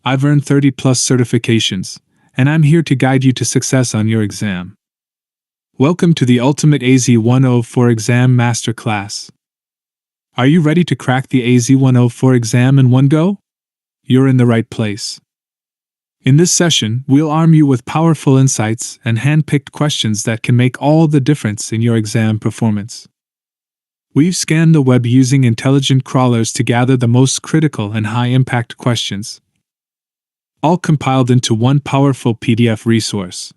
I've earned 30 plus certifications, and I'm here to guide you to success on your exam. Welcome to the Ultimate AZ-104 Exam Masterclass. Are you ready to crack the AZ-104 exam in one go? You're in the right place. In this session, we'll arm you with powerful insights and hand-picked questions that can make all the difference in your exam performance. We've scanned the web using intelligent crawlers to gather the most critical and high-impact questions, all compiled into one powerful PDF resource.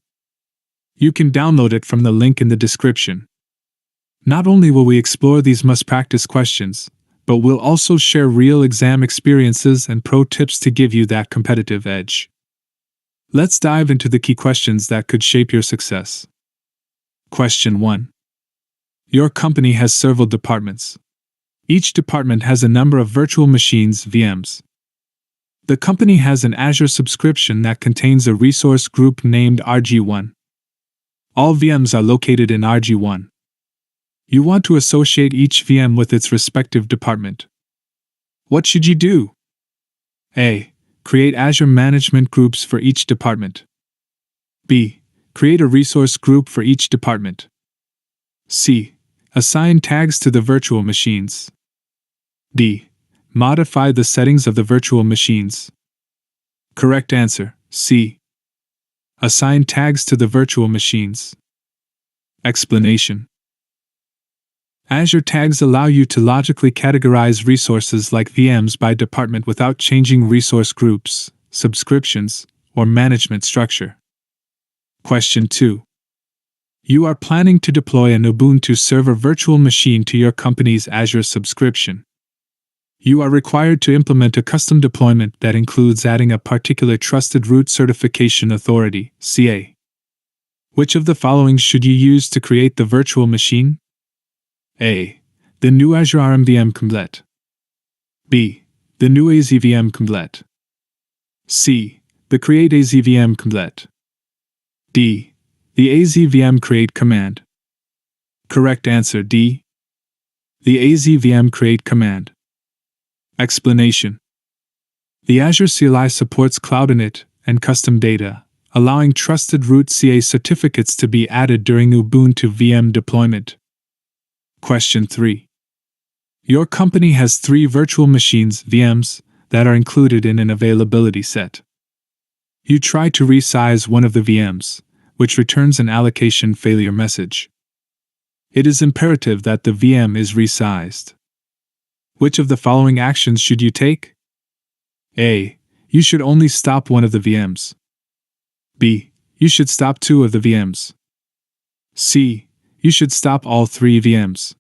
You can download it from the link in the description. Not only will we explore these must-practice questions, but we'll also share real exam experiences and pro tips to give you that competitive edge. Let's dive into the key questions that could shape your success. Question 1. Your company has several departments. Each department has a number of virtual machines, VMs. The company has an Azure subscription that contains a resource group named RG1. All VMs are located in RG1. You want to associate each VM with its respective department. What should you do? A. Create Azure management groups for each department. B. Create a resource group for each department. C. Assign tags to the virtual machines. D. Modify the settings of the virtual machines. Correct answer, C. Assign tags to the virtual machines. Explanation. Azure tags allow you to logically categorize resources like VMs by department without changing resource groups, subscriptions, or management structure. Question 2. You are planning to deploy an Ubuntu server virtual machine to your company's Azure subscription. You are required to implement a custom deployment that includes adding a particular Trusted Root Certification Authority, CA. Which of the following should you use to create the virtual machine? A. The new Azure RMVM Complete. B. The new AZVM Complete. C. The Create AZVM Complete. D. The AZVM Create command. Correct answer D. The AZVM Create command. Explanation. The Azure CLI supports Cloud Init and custom data, allowing Trusted Root CA certificates to be added during Ubuntu VM deployment. Question 3. Your company has 3 virtual machines, VMs, that are included in an availability set. You try to resize one of the VMs, which returns an allocation failure message. It is imperative that the VM is resized. Which of the following actions should you take? A. You should only stop one of the VMs. B. You should stop 2 of the VMs. C. You should stop all 3 VMs.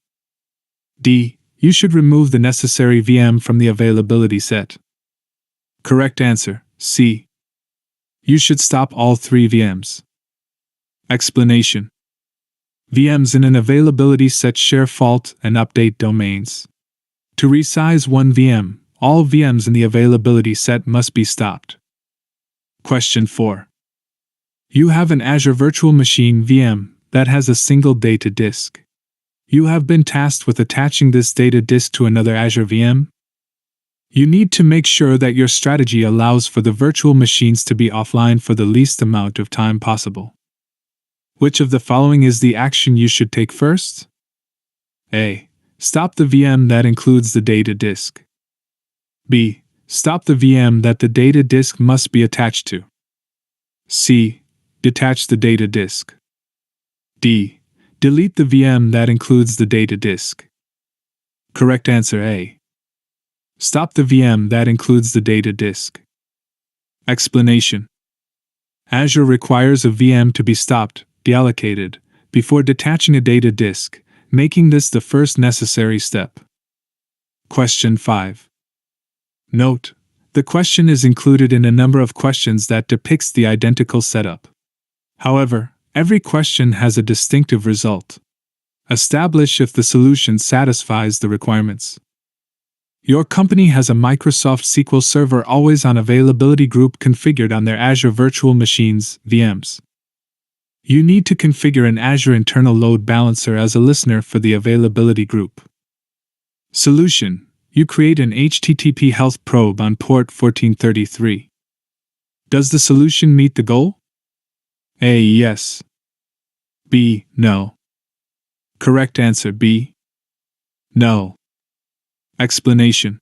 D. You should remove the necessary VM from the availability set. Correct answer, C. You should stop all 3 VMs. Explanation. VMs in an availability set share fault and update domains. To resize one VM, all VMs in the availability set must be stopped. Question 4. You have an Azure Virtual Machine VM that has a single data disk. You have been tasked with attaching this data disk to another Azure VM. You need to make sure that your strategy allows for the virtual machines to be offline for the least amount of time possible. Which of the following is the action you should take first? A. Stop the VM that includes the data disk. B. Stop the VM that the data disk must be attached to. C. Detach the data disk. D. Delete the VM that includes the data disk. Correct answer A. Stop the VM that includes the data disk. Explanation. Azure requires a VM to be stopped, deallocated, before detaching a data disk, making this the first necessary step. Question 5. Note: the question is included in a number of questions that depicts the identical setup. However, every question has a distinctive result. Establish if the solution satisfies the requirements. Your company has a Microsoft SQL Server always-on availability group configured on their Azure Virtual Machines, VMs. You need to configure an Azure internal load balancer as a listener for the availability group. Solution: you create an HTTP health probe on port 1433. Does the solution meet the goal? A. Yes. B. No. Correct answer B. No. Explanation.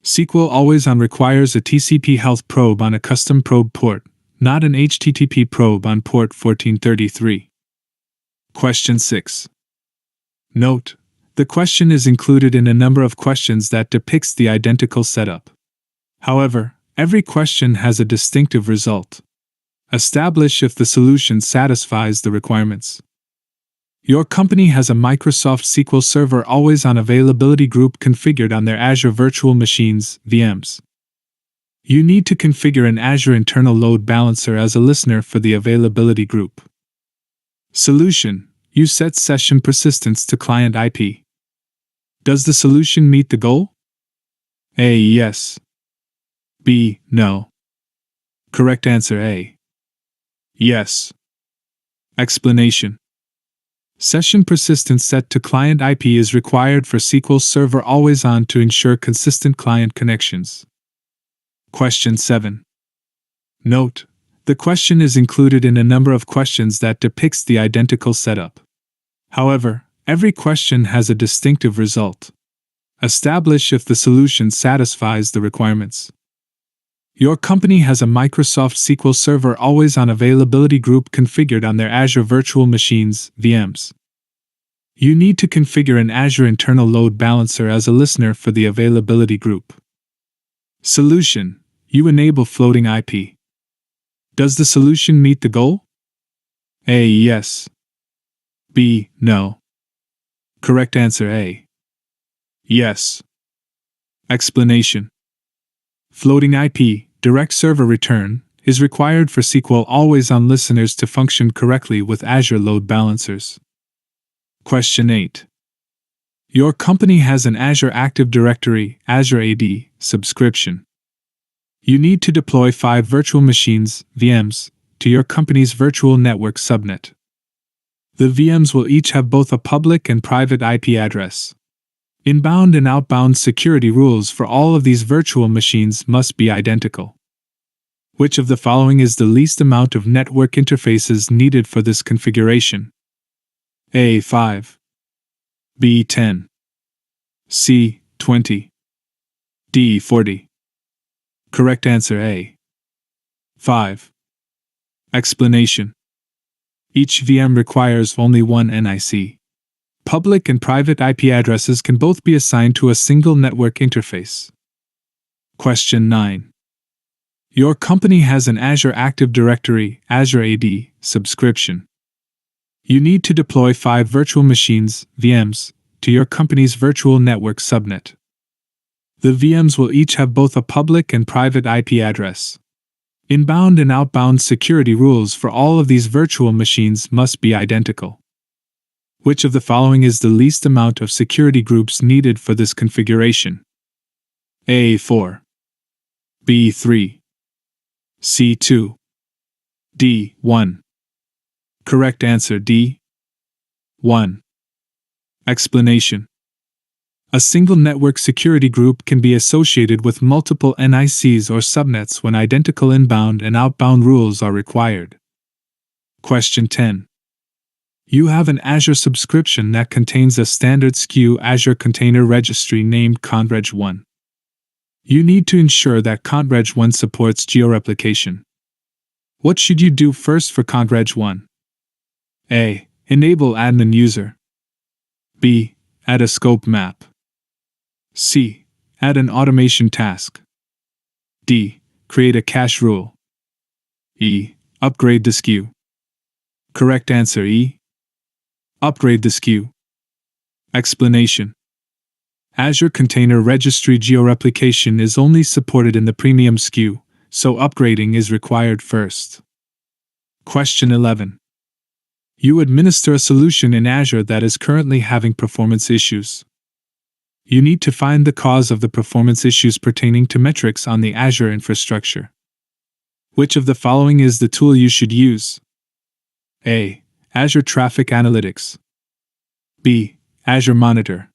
SQL Always On requires a TCP health probe on a custom probe port, not an HTTP probe on port 1433. Question 6. Note: the question is included in a number of questions that depicts the identical setup. However, every question has a distinctive result. Establish if the solution satisfies the requirements. Your company has a Microsoft SQL Server Always On availability group configured on their Azure virtual machines, VMs. You need to configure an Azure internal load balancer as a listener for the availability group. Solution: you set session persistence to client IP. Does the solution meet the goal? A. Yes. B. No. Correct answer A. Yes. Explanation. Session persistence set to client IP is required for SQL Server Always On to ensure consistent client connections. Question 7. Note: the question is included in a number of questions that depicts the identical setup. However, every question has a distinctive result. Establish if the solution satisfies the requirements. Your company has a Microsoft SQL Server Always On availability group configured on their Azure virtual machines, VMs. You need to configure an Azure internal load balancer as a listener for the availability group. Solution: you enable floating IP. Does the solution meet the goal? A. Yes. B. No. Correct answer A. Yes. Explanation. Floating IP, direct server return, is required for SQL Always On listeners to function correctly with Azure load balancers. Question 8. Your company has an Azure Active Directory, Azure AD, subscription. You need to deploy 5 virtual machines, VMs, to your company's virtual network subnet. The VMs will each have both a public and private IP address. Inbound and outbound security rules for all of these virtual machines must be identical. Which of the following is the least amount of network interfaces needed for this configuration? A. 5. B. 10. C. 20. D. 40. Correct answer A. 5. Explanation. Each VM requires only one NIC. Public and private IP addresses can both be assigned to a single network interface. Question 9. Your company has an Azure Active Directory, Azure AD, subscription. You need to deploy 5 virtual machines, VMs, to your company's virtual network subnet. The VMs will each have both a public and private IP address. Inbound and outbound security rules for all of these virtual machines must be identical. Which of the following is the least amount of security groups needed for this configuration? A. 4. B. 3. C. 2. D. 1. Correct answer D. 1. Explanation. A single network security group can be associated with multiple NICs or subnets when identical inbound and outbound rules are required. Question 10. You have an Azure subscription that contains a standard SKU Azure Container Registry named conreg1. You need to ensure that conreg1 supports georeplication. What should you do first for conreg1? A. Enable admin user. B. Add a scope map. C. Add an automation task. D. Create a cache rule. E. Upgrade the SKU. Correct answer E. Upgrade the SKU. Explanation. Azure Container Registry georeplication is only supported in the premium SKU, so upgrading is required first. Question 11. You administer a solution in Azure that is currently having performance issues. You need to find the cause of the performance issues pertaining to metrics on the Azure infrastructure. Which of the following is the tool you should use? A. Azure Traffic Analytics. B. Azure Monitor.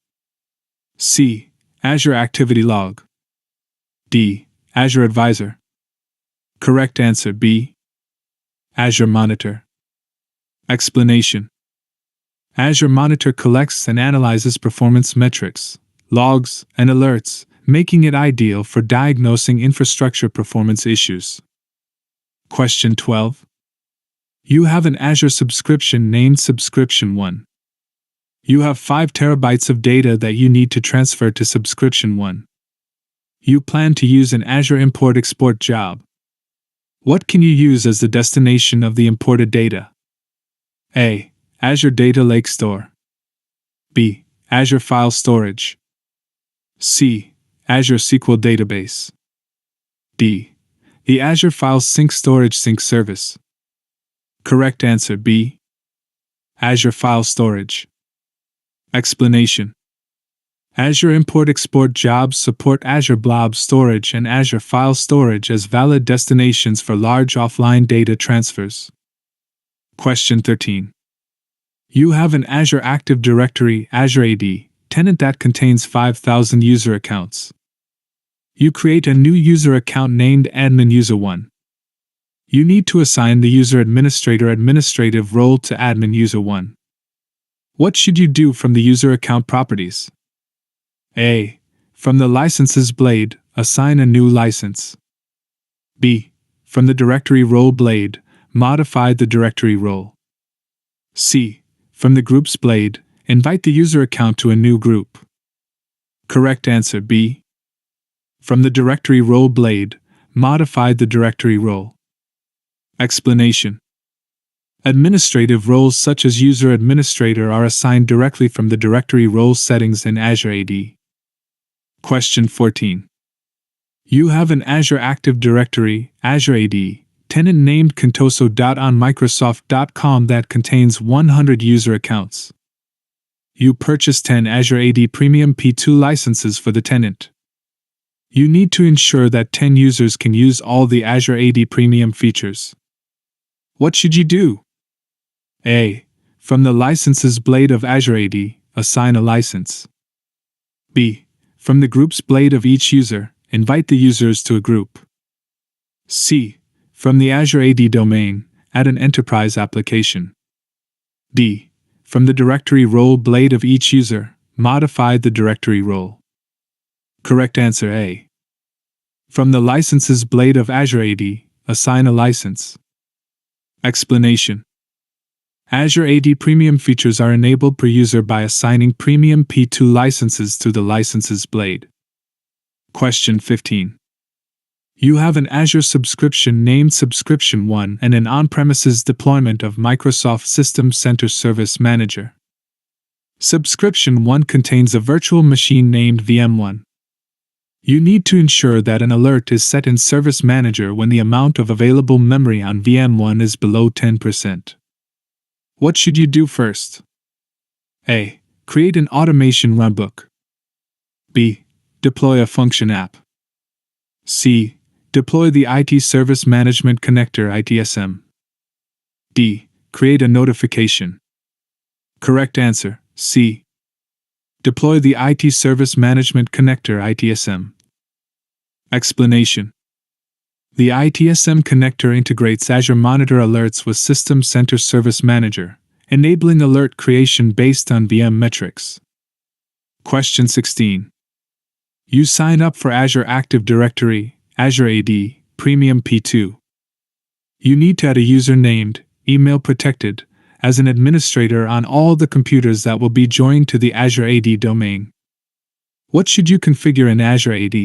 C. Azure Activity Log. D. Azure Advisor. Correct answer B. Azure Monitor. Explanation. Azure Monitor collects and analyzes performance metrics, logs, and alerts, making it ideal for diagnosing infrastructure performance issues. Question 12. You have an Azure subscription named Subscription 1. You have 5 terabytes of data that you need to transfer to Subscription 1. You plan to use an Azure import-export job. What can you use as the destination of the imported data? A. Azure Data Lake Store. B. Azure File Storage. C. Azure SQL Database. D. The Azure File Sync Storage Sync Service. Correct answer B. Azure File Storage. Explanation. Azure import-export jobs support Azure Blob Storage and Azure File Storage as valid destinations for large offline data transfers. Question 13. You have an Azure Active Directory Azure AD tenant that contains 5,000 user accounts. You create a new user account named Admin User 1. You need to assign the user administrator administrative role to Admin User 1. What should you do from the user account properties? A. From the licenses blade, assign a new license. B. From the directory role blade, modify the directory role. C. From the groups blade, invite the user account to a new group. Correct answer B. From the directory role blade, modify the directory role. Explanation. Administrative roles such as user administrator are assigned directly from the directory role settings in Azure AD. Question 14. You have an Azure Active Directory Azure AD tenant named contoso.onmicrosoft.com that contains 100 user accounts. You purchase 10 Azure AD Premium P2 licenses for the tenant. You need to ensure that 10 users can use all the Azure AD Premium features. What should you do? A. From the licenses blade of Azure AD, assign a license. B. From the groups blade of each user, invite the users to a group. C. From the Azure AD domain, add an enterprise application. D. From the directory role blade of each user, modify the directory role. Correct answer A. From the licenses blade of Azure AD, assign a license. Explanation. Azure AD Premium features are enabled per user by assigning Premium P2 licenses to the licenses blade. Question 15. You have an Azure subscription named Subscription 1 and an on-premises deployment of Microsoft System Center Service Manager. Subscription 1 contains a virtual machine named VM1. You need to ensure that an alert is set in Service Manager when the amount of available memory on VM1 is below 10%. What should you do first? A. Create an automation runbook. B. Deploy a function app. C. Deploy the IT Service Management Connector ITSM. D. Create a notification. Correct answer, C. Deploy the IT Service Management Connector ITSM. Explanation. The ITSM connector integrates Azure Monitor alerts with System Center Service Manager, enabling alert creation based on VM metrics. Question 16. You sign up for Azure Active Directory, Azure AD, Premium P2. You need to add a user named, email protected, as an administrator on all the computers that will be joined to the Azure AD domain. What should you configure in Azure AD?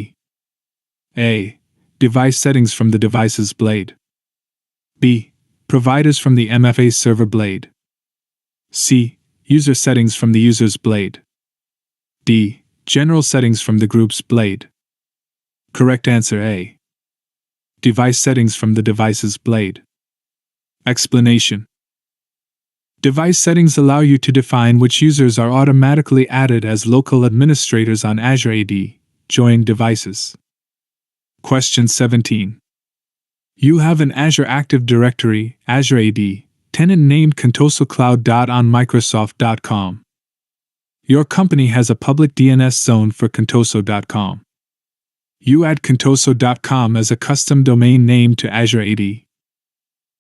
A. Device settings from the devices blade. B. Providers from the MFA server blade. C. User settings from the users blade. D. General settings from the groups blade. Correct answer A. Device settings from the devices blade. Explanation. Device settings allow you to define which users are automatically added as local administrators on Azure AD, joined devices. Question 17. You have an Azure Active Directory, Azure AD, tenant named contosocloud.onmicrosoft.com. Your company has a public DNS zone for contoso.com. You add contoso.com as a custom domain name to Azure AD.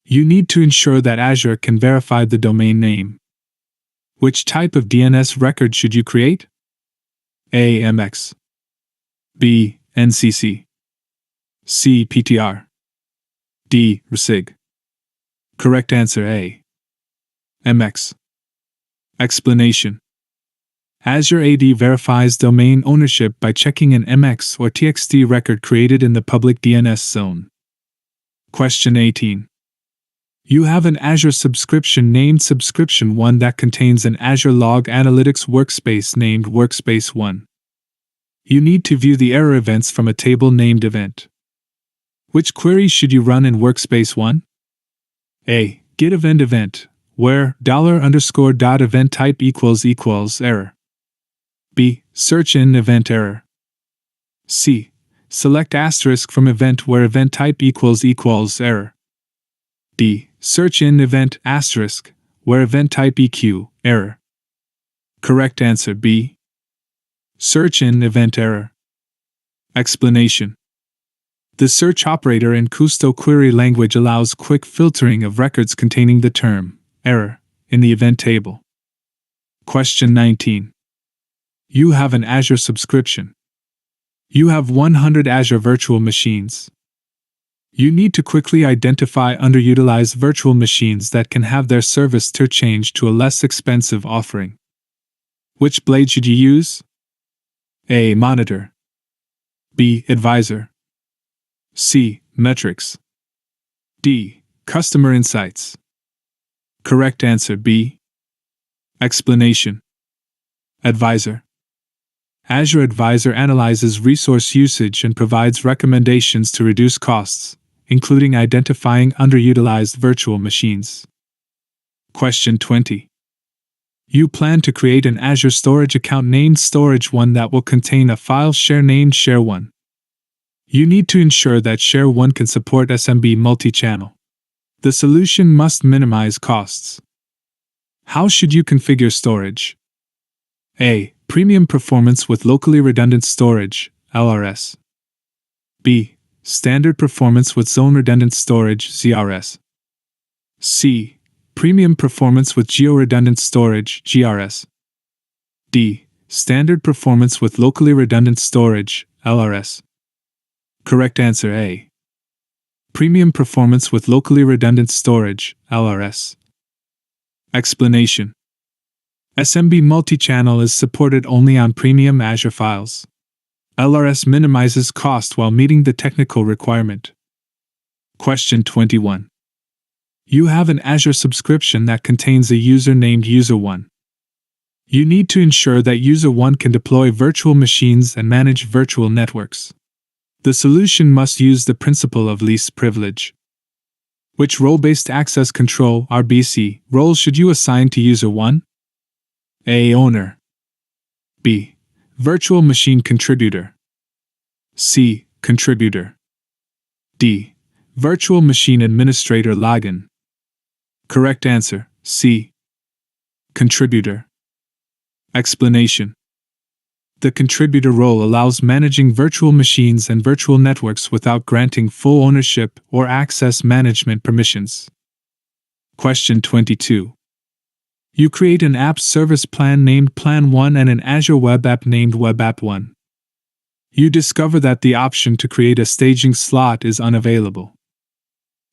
You need to ensure that Azure can verify the domain name. Which type of DNS record should you create? A. MX. B. NCC. C. PTR. D. RSIG. Correct answer A. MX. Explanation. Azure AD verifies domain ownership by checking an MX or TXT record created in the public DNS zone. Question 18. You have an Azure subscription named Subscription 1 that contains an Azure Log Analytics workspace named Workspace 1. You need to view the error events from a table named Event. Which query should you run in Workspace 1? A. Get event, where $_event type == error. B. Search in event error. C. Select asterisk from event where event type == error. D. Search in event asterisk where event type EQ error. Correct answer B. Search in event error. Explanation. The search operator in Custo query language allows quick filtering of records containing the term error in the event table. Question 19. You have an Azure subscription. You have 100 Azure virtual machines. You need to quickly identify underutilized virtual machines that can have their service tier changed to a less expensive offering. Which blade should you use? A. Monitor. B. Advisor. C. Metrics. D. Customer Insights. Correct answer B. Explanation. Advisor. Azure Advisor analyzes resource usage and provides recommendations to reduce costs, including identifying underutilized virtual machines. Question 20. You plan to create an Azure storage account named Storage1 that will contain a file share named Share1. You need to ensure that Share1 can support SMB multi-channel. The solution must minimize costs. How should you configure storage? A. Premium performance with locally redundant storage, LRS. B. Standard performance with zone redundant storage, ZRS. C. Premium performance with geo-redundant storage, GRS. D. Standard performance with locally redundant storage, LRS. Correct answer A. Premium performance with locally redundant storage, LRS. Explanation. SMB multi-channel is supported only on premium Azure files. LRS minimizes cost while meeting the technical requirement. Question 21. You have an Azure subscription that contains a user named User1. You need to ensure that User1 can deploy virtual machines and manage virtual networks. The solution must use the principle of least privilege. Which role-based access control (RBC) role should you assign to User1? A. Owner. B. Virtual machine contributor. C. Contributor. D. Virtual machine administrator login. Correct answer C. Contributor. Explanation. The contributor role allows managing virtual machines and virtual networks without granting full ownership or access management permissions. Question 22. You create an app service plan named Plan 1 and an Azure web app named Web App 1. You discover that the option to create a staging slot is unavailable.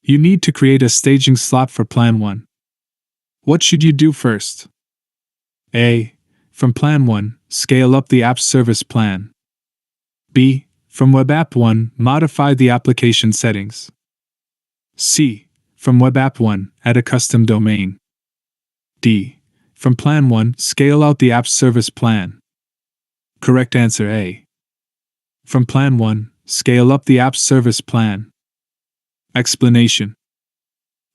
You need to create a staging slot for Plan 1. What should you do first? A. From Plan 1, scale up the app service plan. B. From Web App 1, modify the application settings. C. From Web App 1, add a custom domain. D. From Plan 1, scale out the app service plan. Correct answer A. From Plan 1, scale up the app service plan. Explanation.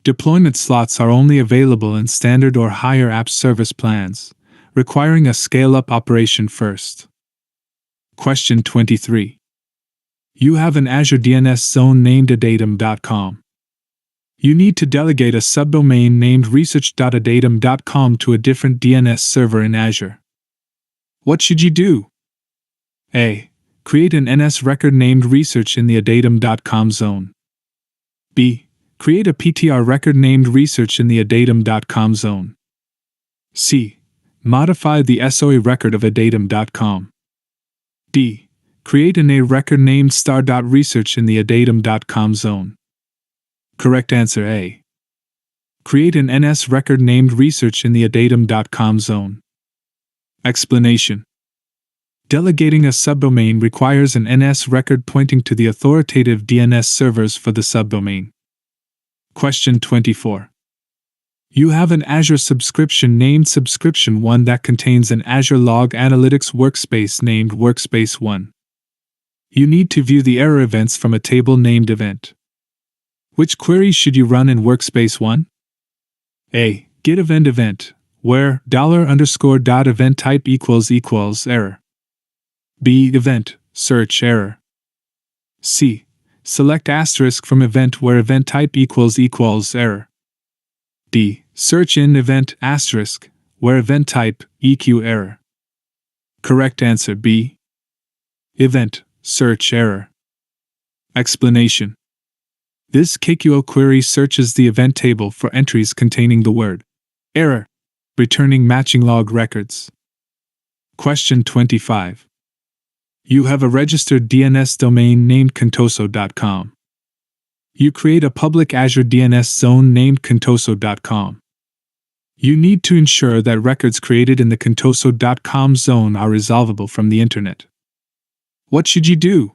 Deployment slots are only available in standard or higher app service plans, requiring a scale-up operation first. Question 23. You have an Azure DNS zone named adatum.com. You need to delegate a subdomain named research.adatum.com to a different DNS server in Azure. What should you do? A. Create an NS record named Research in the adatum.com zone. B. Create a PTR record named Research in the adatum.com zone. C. Modify the SOA record of adatum.com. D. Create an A record named star.research in the adatum.com zone. Correct answer A. Create an NS record named Research in the adatum.com zone. Explanation. Delegating a subdomain requires an NS record pointing to the authoritative DNS servers for the subdomain. Question 24. You have an Azure subscription named Subscription 1 that contains an Azure Log Analytics workspace named Workspace 1. You need to view the error events from a table named Event. Which query should you run in Workspace 1? A. Get event where $_event type == error. B. Event search error. C. Select asterisk from event where event type == error. D. Search in event asterisk where event type EQ error. Correct answer B. Event search error. Explanation. This KQL query searches the event table for entries containing the word error, returning matching log records. Question 25. You have a registered DNS domain named contoso.com. You create a public Azure DNS zone named contoso.com. You need to ensure that records created in the contoso.com zone are resolvable from the Internet. What should you do?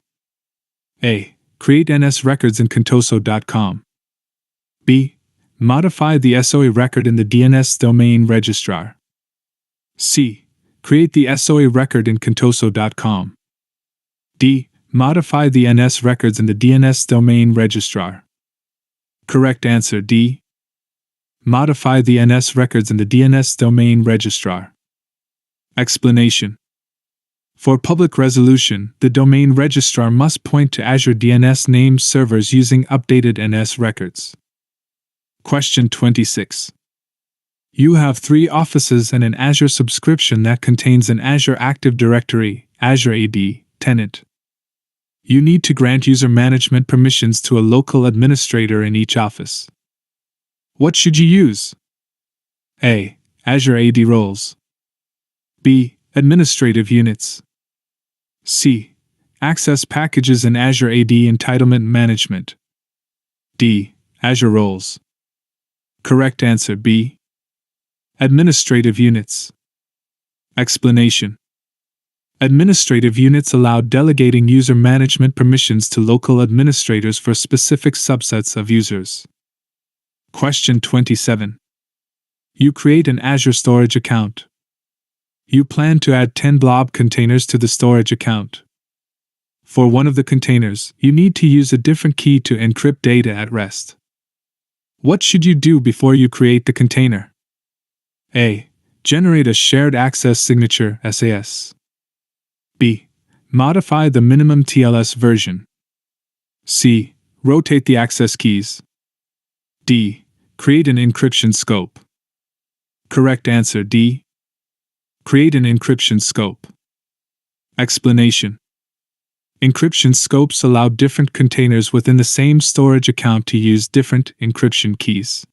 A. Create NS records in contoso.com. B. Modify the SOA record in the DNS domain registrar. C. Create the SOA record in contoso.com. D. Modify the NS records in the DNS domain registrar. Correct answer D. Modify the NS records in the DNS domain registrar. Explanation. For public resolution, the domain registrar must point to Azure DNS name servers using updated NS records. Question 26. You have 3 offices and an Azure subscription that contains an Azure Active Directory, Azure AD, tenant. You need to grant user management permissions to a local administrator in each office. What should you use? A. Azure AD roles. B. Administrative units. C. Access packages in Azure AD entitlement management. D. Azure roles. Correct answer B. Administrative units. Explanation. Administrative units allow delegating user management permissions to local administrators for specific subsets of users. Question 27. You create an Azure storage account. You plan to add 10 blob containers to the storage account. For one of the containers, you need to use a different key to encrypt data at rest. What should you do before you create the container? A. Generate a shared access signature SAS. B. Modify the minimum TLS version. C. Rotate the access keys. D. Create an encryption scope. Correct answer D. Create an encryption scope. Explanation. Encryption scopes allow different containers within the same storage account to use different encryption keys.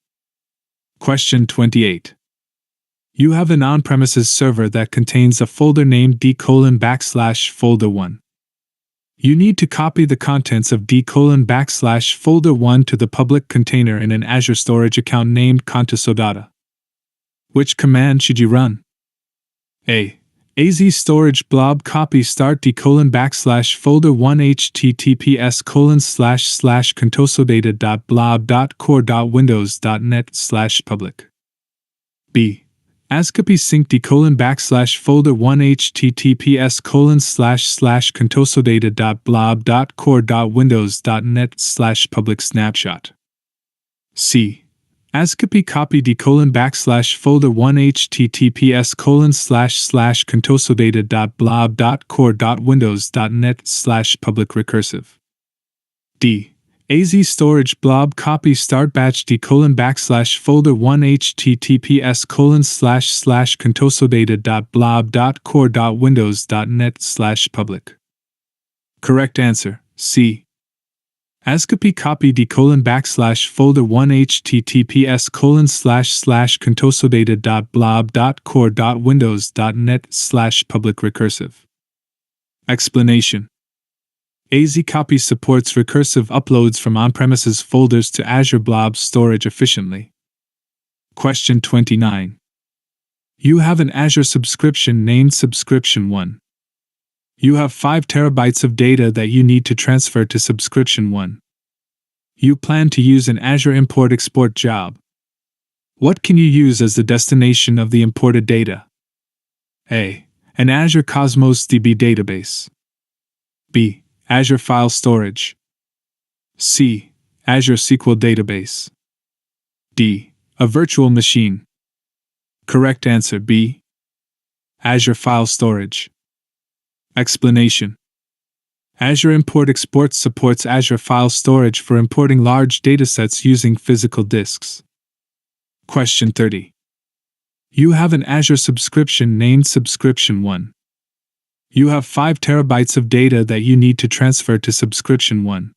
Question 28. You have an on-premises server that contains a folder named d:\folder1. You need to copy the contents of d:\folder1 to the public container in an Azure storage account named contoso.data. Which command should you run? A. AZ storage blob copy start d:\folder1 https://contosodata.blob.core.windows.net/public. B. ASCII sync d:\folder1 https://contosodata.blob.core.windows.net/public snapshot. C. ASCII copy d:\folder1 https://contosodata.blob.core.windows.net/public recursive. D. AZ storage blob copy start batch d:\folder1 https://contosodata.blob.core.windows.net/public. Correct answer, C. ASCII-copy-d:/folder1 https://consolidated.blob.core.windows.net/public recursive. Explanation. AZ-copy supports recursive uploads from on-premises folders to Azure Blob storage efficiently. Question 29. You have an Azure subscription named Subscription 1. You have 5 terabytes of data that you need to transfer to Subscription 1. You plan to use an Azure import-export job. What can you use as the destination of the imported data? A. An Azure Cosmos DB database. B. Azure File Storage. C. Azure SQL Database. D. A virtual machine. Correct answer B. Azure File Storage. Explanation. Azure Import-Export supports Azure File Storage for importing large datasets using physical disks. Question 30. You have an Azure subscription named Subscription 1. You have 5 terabytes of data that you need to transfer to Subscription 1.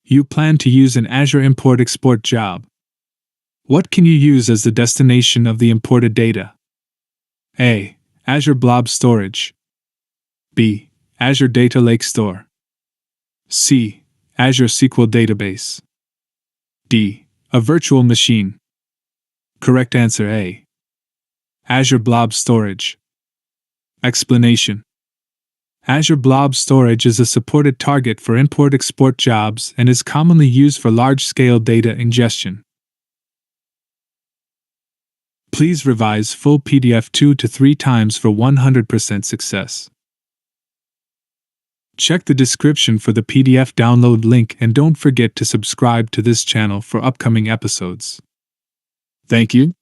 You plan to use an Azure import-export job. What can you use as the destination of the imported data? A. Azure Blob Storage. B. Azure Data Lake Store. C. Azure SQL Database. D. A virtual machine. Correct answer A. Azure Blob Storage. Explanation. Azure Blob Storage is a supported target for import-export jobs and is commonly used for large-scale data ingestion. Please revise full PDF 2 to 3 times for 100% success. Check the description for the PDF download link and don't forget to subscribe to this channel for upcoming episodes. Thank you.